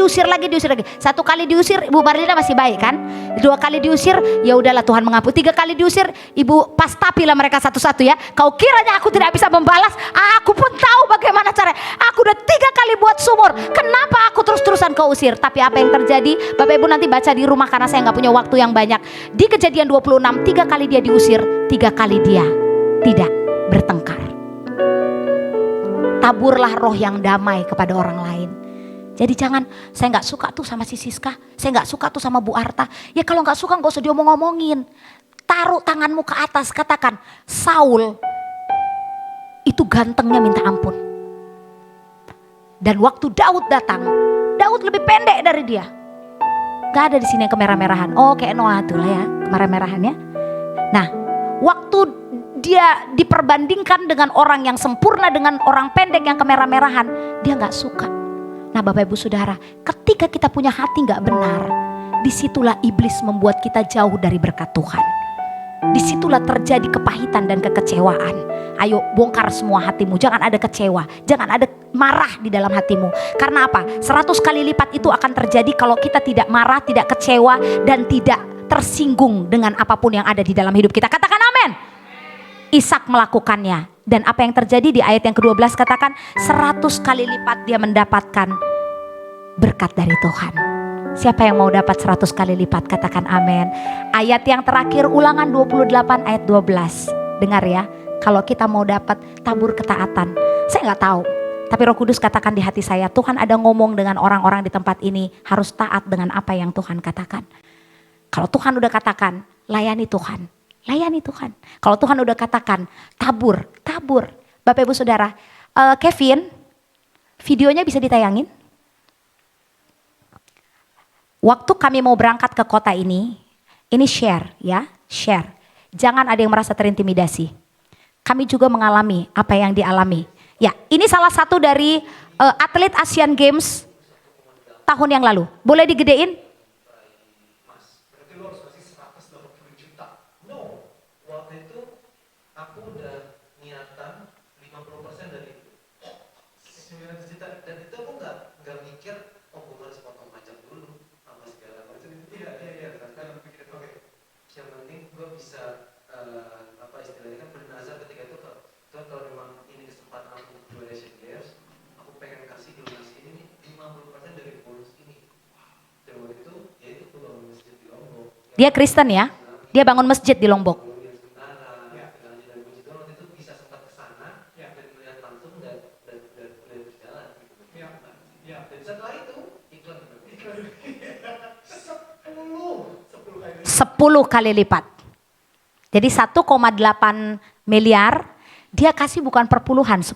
Satu kali diusir, Ibu Marlina masih baik kan? 2 kali diusir, ya udahlah Tuhan mengampuni. 3 kali diusir, Ibu pastapilah mereka satu-satu ya. Kau kiranya aku tidak bisa membalas? Aku pun tahu bagaimana cara. Aku udah 3 kali buat sumur. Kenapa aku terus-terusan kau usir? Tapi apa yang terjadi? Bapak Ibu nanti baca di rumah karena saya nggak punya waktu yang banyak. Di Kejadian 26, 3 kali dia diusir, 3 kali dia tidak bertengkar. Taburlah roh yang damai kepada orang lain. Jadi jangan, saya nggak suka tuh sama si Siska, saya nggak suka tuh sama Bu Arta. Ya kalau nggak suka nggak usah diomong-omongin. Taruh tanganmu ke atas, katakan, Saul itu gantengnya minta ampun. Dan waktu Daud datang, Daud lebih pendek dari dia. Gak ada di sini yang kemerah-merahan. Oh kayak Noah tuh lah ya, kemerah-merahannya. Nah, waktu dia diperbandingkan dengan orang yang sempurna dengan orang pendek yang kemerah-merahan, dia gak suka. Nah Bapak Ibu Saudara, ketika kita punya hati gak benar, disitulah iblis membuat kita jauh dari berkat Tuhan. Disitulah terjadi kepahitan dan kekecewaan. Ayo bongkar semua hatimu, jangan ada kecewa, jangan ada marah di dalam hatimu. Karena apa? 100 kali lipat itu akan terjadi kalau kita tidak marah, tidak kecewa, dan tidak tersinggung dengan apapun yang ada di dalam hidup kita. Katakan amin. Ishak melakukannya. Dan apa yang terjadi di ayat yang ke-12 katakan 100 kali lipat dia mendapatkan berkat dari Tuhan. Siapa yang mau dapat 100 kali lipat? Katakan amin. Ayat yang terakhir Ulangan 28 ayat 12. Dengar ya, kalau kita mau dapat tabur ketaatan. Saya gak tahu, tapi Roh Kudus katakan di hati saya, Tuhan ada ngomong dengan orang-orang di tempat ini harus taat dengan apa yang Tuhan katakan. Kalau Tuhan udah katakan, layani Tuhan. Layani Tuhan. Kalau Tuhan udah katakan, tabur. Bapak Ibu Saudara, Kevin, videonya bisa ditayangin? Waktu kami mau berangkat ke kota ini share ya, share. Jangan ada yang merasa terintimidasi. Kami juga mengalami apa yang dialami. Ya, ini salah satu dari atlet Asian Games tahun yang lalu. Boleh digedein? Dia Kristen ya, dia bangun masjid di Lombok. Sepuluh kali lipat. Jadi 1,8 miliar dia kasih bukan perpuluhan 10%,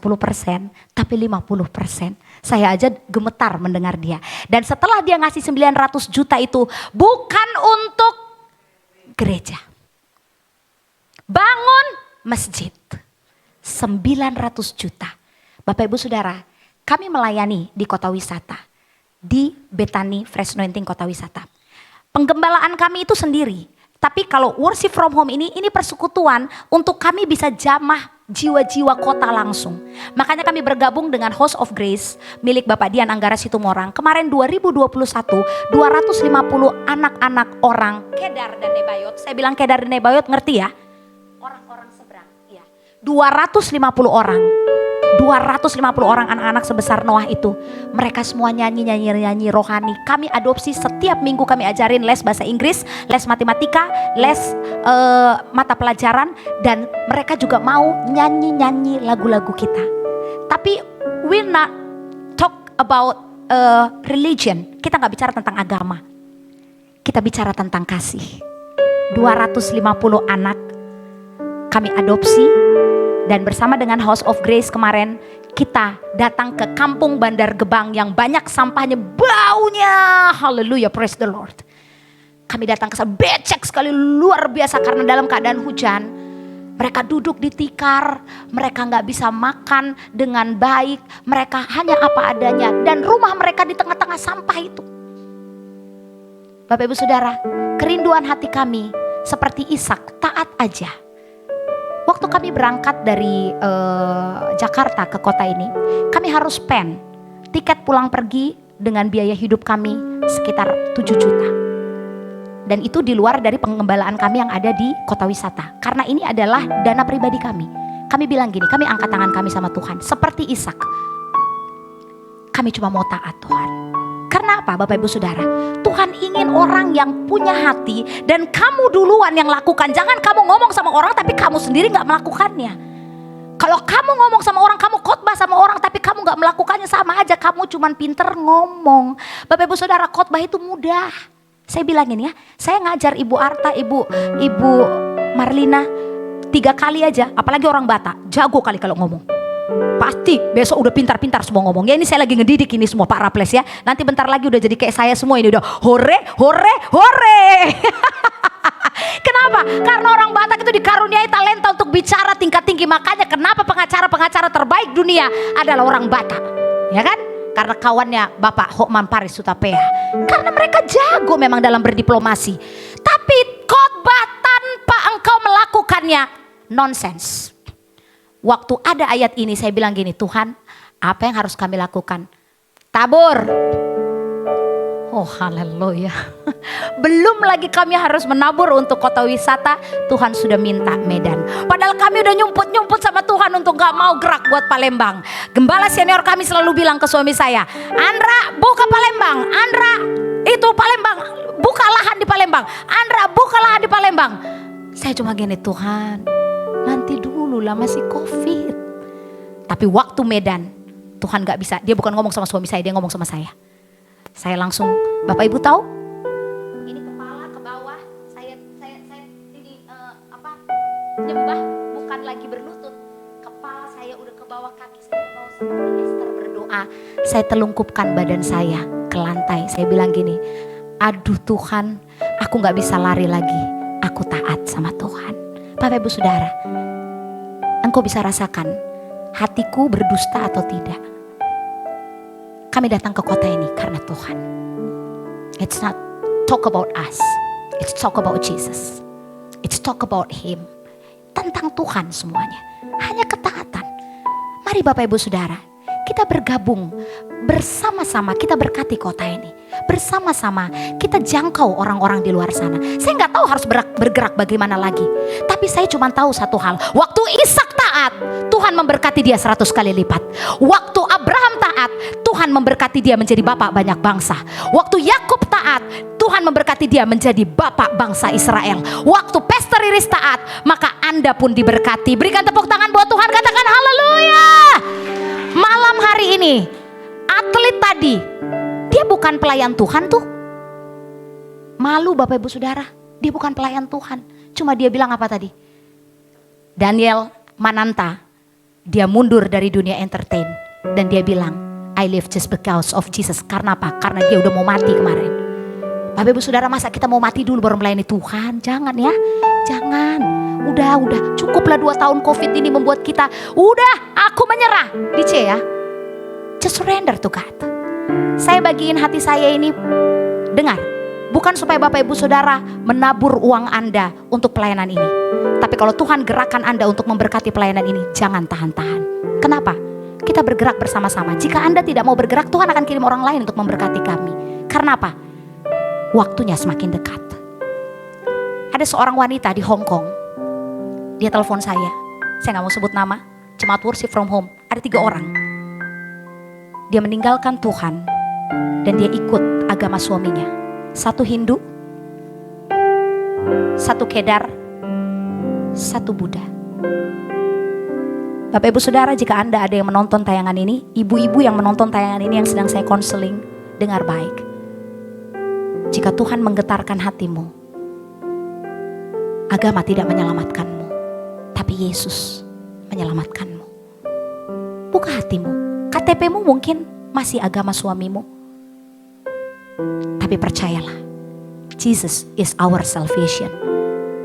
tapi 50%. Saya aja gemetar mendengar dia. Dan setelah dia ngasih 900 juta itu bukan untuk gereja. Bangun masjid 900 juta. Bapak Ibu Saudara, kami melayani di kota wisata. Di Bethany Fresh Anointing kota wisata. Penggembalaan kami itu sendiri. Tapi kalau worship from home ini persekutuan untuk kami bisa jamah jiwa-jiwa kota langsung. Makanya kami bergabung dengan House of Grace milik Bapak Dian Anggara Situmorang. Kemarin 2021 250 anak-anak orang Kedar dan Nebayot. Saya bilang Kedar dan Nebayot ngerti ya? Orang-orang seberang. Ya. 250 orang. 250 orang anak-anak sebesar Noah itu. Mereka semua nyanyi rohani. Kami adopsi setiap minggu kami ajarin les bahasa Inggris, les matematika, les mata pelajaran. Dan mereka juga mau nyanyi lagu-lagu kita. Tapi we not talk about religion. Kita gak bicara tentang agama. Kita bicara tentang kasih. 250 anak kami adopsi. Dan bersama dengan House of Grace kemarin kita datang ke kampung Bandar Gebang yang banyak sampahnya, baunya, haleluya, praise the Lord. Kami datang ke sana, becek sekali luar biasa karena dalam keadaan hujan. Mereka duduk di tikar, mereka gak bisa makan dengan baik, mereka hanya apa adanya. Dan rumah mereka di tengah-tengah sampah itu. Bapak Ibu Saudara, kerinduan hati kami seperti Ishak, taat aja. Waktu kami berangkat dari Jakarta ke kota ini, kami harus spend tiket pulang pergi dengan biaya hidup kami sekitar 7 juta. Dan itu di luar dari pengembalaan kami yang ada di kota wisata. Karena ini adalah dana pribadi kami. Kami bilang gini, kami angkat tangan kami sama Tuhan. Seperti Ishak. Kami cuma mau taat Tuhan. Karena apa Bapak Ibu Saudara? Tuhan ingin orang yang punya hati dan kamu duluan yang lakukan. Jangan kamu ngomong sama orang tapi kamu sendiri gak melakukannya. Kalau kamu ngomong sama orang, kamu khotbah sama orang tapi kamu gak melakukannya, sama aja kamu cuman pinter ngomong. Bapak Ibu Saudara, khotbah itu mudah. Saya bilangin ya, saya ngajar Ibu Arta, Ibu Marlina 3 kali aja, apalagi orang Batak, jago kali kalau ngomong. Pasti besok udah pintar-pintar semua ngomong. Ya ini saya lagi ngedidik ini semua Pak Raples ya. Nanti bentar lagi udah jadi kayak saya semua ini, udah hore, hore, hore. Kenapa? Karena orang Batak itu dikaruniai talenta untuk bicara tingkat tinggi. Makanya kenapa pengacara-pengacara terbaik dunia adalah orang Batak, ya kan? Karena kawannya Bapak Hokman Paris Hutapea. Karena mereka jago memang dalam berdiplomasi. Tapi khotbah tanpa engkau melakukannya nonsense. Waktu ada ayat ini saya bilang gini, Tuhan apa yang harus kami lakukan? Tabur. Oh haleluya. Belum lagi kami harus menabur untuk kota wisata, Tuhan sudah minta Medan. Padahal kami udah nyumput-nyumput sama Tuhan untuk gak mau gerak buat Palembang. Gembala senior kami selalu bilang ke suami saya, Andra buka Palembang, Andra itu Palembang, buka lahan di Palembang, Andra buka lahan di Palembang. Saya cuma gini, Tuhan nanti dulu lah masih COVID. Tapi waktu Medan, Tuhan gak bisa, dia bukan ngomong sama suami saya, dia ngomong sama saya. Saya langsung, Bapak Ibu tahu? Ini kepala ke bawah, saya ini nyembah, bukan lagi berlutut. Kepala saya udah ke bawah, kaki saya ke bawah seperti Esther berdoa. Saya telungkupkan badan saya ke lantai. Saya bilang gini, aduh Tuhan, aku gak bisa lari lagi. Aku taat sama Tuhan. Bapak Ibu Saudara, engkau bisa rasakan hatiku berdusta atau tidak. Kami datang ke kota ini karena Tuhan. It's not talk about us. It's talk about Jesus. It's talk about Him. Tentang Tuhan semuanya. Hanya ketaatan. Mari Bapak Ibu Saudara, kita bergabung bersama-sama, kita berkati kota ini. Bersama-sama kita jangkau orang-orang di luar sana. Saya gak tahu harus bergerak bagaimana lagi. Tapi saya cuma tahu satu hal. Waktu Ishak taat, Tuhan memberkati dia 100 kali lipat. Waktu Abraham taat, Tuhan memberkati dia menjadi bapak banyak bangsa. Waktu Yakub taat, Tuhan memberkati dia menjadi bapak bangsa Israel. Waktu Pastor Iris taat, maka Anda pun diberkati. Berikan tepuk tangan buat Tuhan, katakan haleluya. Malam hari ini, atlet tadi, dia bukan pelayan Tuhan tuh. Malu Bapak Ibu Saudara, dia bukan pelayan Tuhan. Cuma dia bilang apa tadi? Daniel Mananta, dia mundur dari dunia entertain. Dan dia bilang, I live just because of Jesus. Karena apa? Karena dia udah mau mati kemarin. Bapak Ibu Saudara, masa kita mau mati dulu baru melayani Tuhan? Jangan ya, jangan. Udah, cukuplah 2 tahun COVID ini membuat kita, udah aku menyerah. Di C ya, just surrender to God. Saya bagiin hati saya ini, dengar. Bukan supaya Bapak Ibu Saudara menabur uang Anda untuk pelayanan ini. Tapi kalau Tuhan gerakan Anda untuk memberkati pelayanan ini, jangan tahan-tahan. Kenapa? Kita bergerak bersama-sama. Jika Anda tidak mau bergerak, Tuhan akan kirim orang lain untuk memberkati kami. Karena apa? Waktunya semakin dekat. Ada seorang wanita di Hong Kong. Dia telepon saya gak mau sebut nama. Jemaat Worship from Home. Ada 3 orang. Dia meninggalkan Tuhan dan dia ikut agama suaminya. 1 Hindu, 1 Kedar, 1 Buddha. Bapak Ibu Saudara, jika Anda ada yang menonton tayangan ini, ibu-ibu yang menonton tayangan ini yang sedang saya konseling, dengar baik. Jika Tuhan menggetarkan hatimu, agama tidak menyelamatkanmu, tapi Yesus menyelamatkanmu. Buka hatimu. KTP-mu mungkin masih agama suamimu. Tapi percayalah, Jesus is our salvation.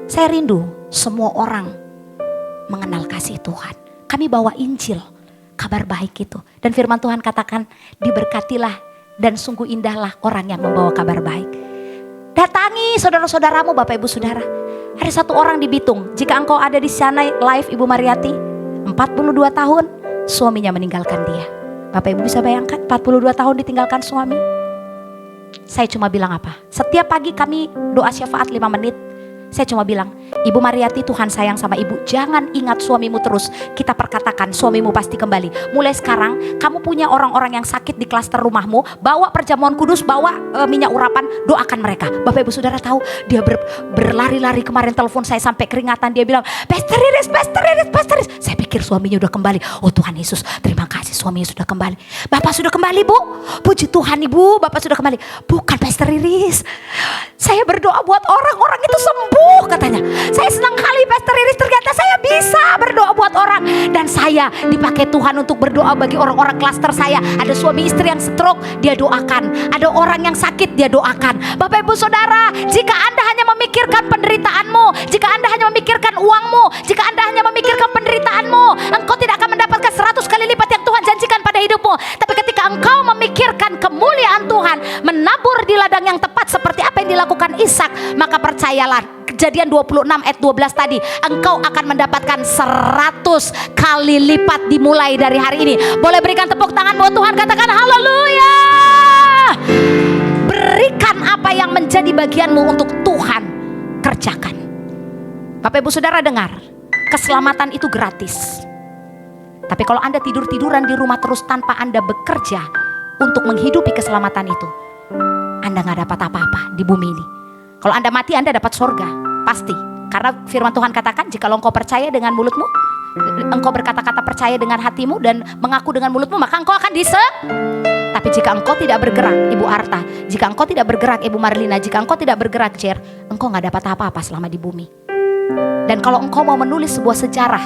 Saya rindu semua orang mengenal kasih Tuhan. Kami bawa Injil, kabar baik itu. Dan firman Tuhan katakan, diberkatilah dan sungguh indahlah orang yang membawa kabar baik. Datangi saudara-saudaramu, Bapak Ibu Saudara. Ada satu orang di Bitung, jika engkau ada di sana live Ibu Mariati, 42 tahun suaminya meninggalkan dia. Bapak Ibu bisa bayangkan 42 tahun ditinggalkan suami. Saya cuma bilang apa? Setiap pagi kami doa syafaat 5 menit. Saya cuma bilang, Ibu Mariati, Tuhan sayang sama ibu. Jangan ingat suamimu terus. Kita perkatakan suamimu pasti kembali. Mulai sekarang kamu punya orang-orang yang sakit di klaster rumahmu, bawa perjamuan kudus, bawa minyak urapan, doakan mereka. Bapak Ibu Saudara tahu, dia berlari-lari kemarin telepon saya sampai keringatan. Dia bilang, Pastor Iris. Saya pikir suaminya udah kembali. Oh Tuhan Yesus, terima kasih suaminya sudah kembali. Bapak sudah kembali, Bu. Puji Tuhan Ibu, Bapak sudah kembali. Bukan Pastor Iris, saya berdoa buat orang-orang itu sembuh katanya. Saya senang kali Pastor Iris, ternyata saya bisa berdoa buat orang. Dan saya dipakai Tuhan untuk berdoa bagi orang-orang klaster saya. Ada suami istri yang stroke, dia doakan. Ada orang yang sakit, dia doakan. Bapak Ibu Saudara, jika Anda hanya memikirkan penderitaanmu, jika Anda hanya memikirkan uangmu, jika Anda hanya memikirkan penderitaanmu, engkau tidak akan mendapatkan 100 kali lipat yang Tuhan janjikan pada hidupmu. Tapi ketika engkau memikirkan kemuliaan Tuhan, menabur di ladang yang tepat seperti apa yang dilakukan Ishak, maka percayalah, Kejadian 26 ayat 12 tadi, engkau akan mendapatkan 100 kali lipat dimulai dari hari ini. Boleh berikan tepuk tangan buat Tuhan, katakan haleluya. Berikan apa yang menjadi bagianmu untuk Tuhan kerjakan. Bapak Ibu Saudara dengar, keselamatan itu gratis. Tapi kalau Anda tidur-tiduran di rumah terus tanpa Anda bekerja untuk menghidupi keselamatan itu, Anda gak dapat apa-apa di bumi ini. Kalau Anda mati, Anda dapat surga, pasti. Karena firman Tuhan katakan, jika engkau percaya dengan mulutmu, engkau berkata-kata percaya dengan hatimu dan mengaku dengan mulutmu, maka engkau akan Tapi jika engkau tidak bergerak, Ibu Arta, jika engkau tidak bergerak, Ibu Marlina, jika engkau tidak bergerak, Jer, engkau gak dapat apa-apa selama di bumi. Dan kalau engkau mau menulis sebuah sejarah,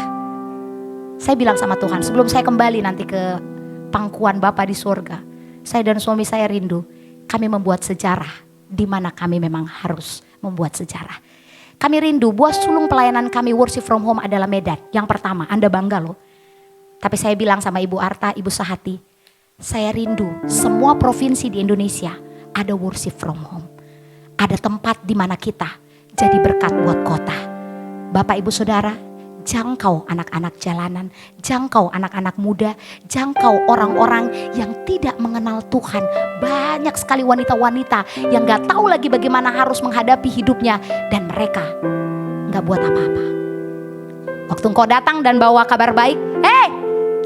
saya bilang sama Tuhan, sebelum saya kembali nanti ke pangkuan Bapa di surga, saya dan suami saya rindu, kami membuat sejarah di mana kami memang harus membuat sejarah. Kami rindu, buah sulung pelayanan kami worship from home adalah Medan. Yang pertama, Anda bangga loh. Tapi saya bilang sama Ibu Arta, Ibu Sahati, saya rindu semua provinsi di Indonesia ada worship from home. Ada tempat di mana kita jadi berkat buat kota. Bapak Ibu Saudara, jangkau anak-anak jalanan, jangkau anak-anak muda, jangkau orang-orang yang tidak mengenal Tuhan. Banyak sekali wanita-wanita yang gak tahu lagi bagaimana harus menghadapi hidupnya, dan mereka gak buat apa-apa. Waktu engkau datang dan bawa kabar baik,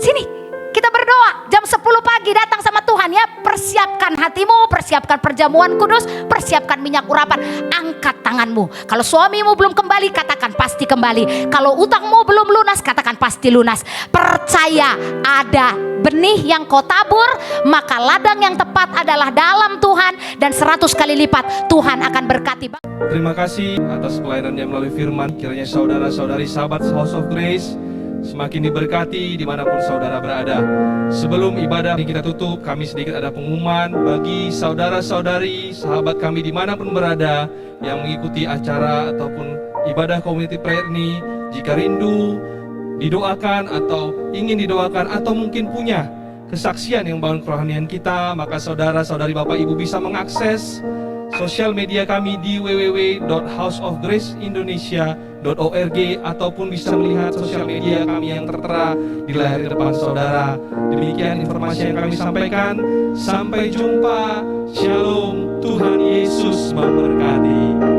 sini kita berdoa jam 10 pagi, datang sama Tuhan ya. Persiapkan hatimu, persiapkan perjamuan kudus, persiapkan minyak urapan. Angkat tanganmu. Kalau suamimu belum kembali, katakan pasti kembali. Kalau utangmu belum lunas, katakan pasti lunas. Percaya ada benih yang kau tabur, maka ladang yang tepat adalah dalam Tuhan, dan 100 kali lipat Tuhan akan berkati. Terima kasih atas pelayanannya melalui firman. Kiranya saudara-saudari sahabat House of Grace semakin diberkati dimanapun saudara berada. Sebelum ibadah ini kita tutup, kami sedikit ada pengumuman bagi saudara-saudari sahabat kami dimanapun berada yang mengikuti acara ataupun ibadah community prayer ini. Jika rindu didoakan atau ingin didoakan atau mungkin punya kesaksian yang membangun kerohanian kita, maka saudara-saudari Bapak Ibu bisa mengakses sosial media kami di www.houseofgraceindonesia.org ataupun bisa melihat sosial media kami yang tertera di layar di depan saudara. Demikian informasi yang kami sampaikan. Sampai jumpa. Shalom. Tuhan Yesus memberkati.